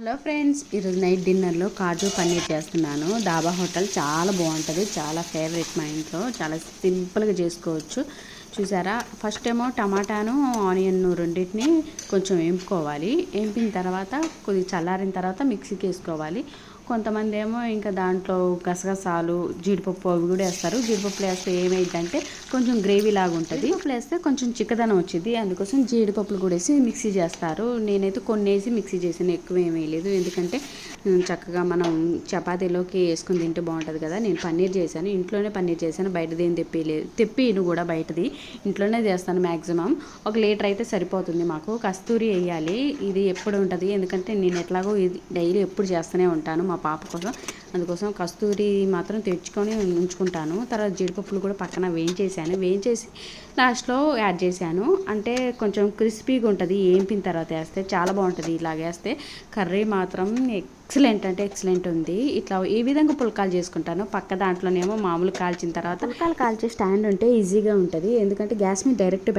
Hello friends, ఈరోజు night డిన్నర్లో కాజు పన్నీర్ చేస్తున్నాను. డాబా హోటల్ చాలా బాగుంటుంది, చాలా ఫేవరెట్ మా ఇంట్లో. చాలా సింపుల్గా చేసుకోవచ్చు. చూసారా, ఫస్ట్ ఏమో టమాటాను ఆనియన్ రెండింటిని కొంచెం వేపుకోవాలి. వేపిన తర్వాత కొద్దిగా చల్లారిన తర్వాత మిక్సీకి వేసుకోవాలి. కొంతమంది ఏమో ఇంకా దాంట్లో గసగసాలు జీడిపప్పు అవి కూడా వేస్తారు. జీడిపప్పులు వేస్తే ఏమైందంటే కొంచెం గ్రేవీ లాగా ఉంటుంది. జీడిపప్పులు వేస్తే కొంచెం చిక్కదనం వచ్చింది, అందుకోసం జీడిపప్పులు కూడా వేసి మిక్సీ చేస్తారు. నేనైతే కొన్ని వేసి మిక్సీ చేసాను, ఎక్కువ ఏమీ వేయలేదు. ఎందుకంటే చక్కగా మనం చపాతీలోకి వేసుకుని తింటే బాగుంటుంది కదా. నేను పన్నీర్ చేశాను, ఇంట్లోనే పన్నీర్ చేశాను, బయటది ఏం తెప్పిను కూడా బయటది ఇంట్లోనే చేస్తాను. మ్యాక్సిమం 1 లీటర్ అయితే సరిపోతుంది మాకు. కస్తూరి వేయాలి, ఇది ఎప్పుడు ఉంటుంది ఎందుకంటే నేను ఎట్లాగో ఇది డైలీ ఎప్పుడు చేస్తూనే ఉంటాను మా పాప కోసం. అందుకోసం కస్తూరి మాత్రం తెచ్చుకొని ఉంచుకుంటాను. తర్వాత జీడిపప్పులు కూడా పక్కన వేయించేసి లాస్ట్లో యాడ్ చేశాను. అంటే కొంచెం క్రిస్పీగా ఉంటుంది వేపిన తర్వాత వేస్తే, చాలా బాగుంటుంది. ఇలాగ వేస్తే కర్రీ మాత్రం ఎక్సలెంట్ అంటే ఎక్సలెంట్ ఉంది. ఇట్లా ఈ విధంగా పుల్కాలు చేసుకుంటాను. పక్క దాంట్లోనేమో మామూలు కాల్చిన తర్వాత పుల్కాలు కాల్చే స్టాండ్ ఉంటే ఈజీగా ఉంటుంది, ఎందుకంటే గ్యాస్ మీద డైరెక్ట్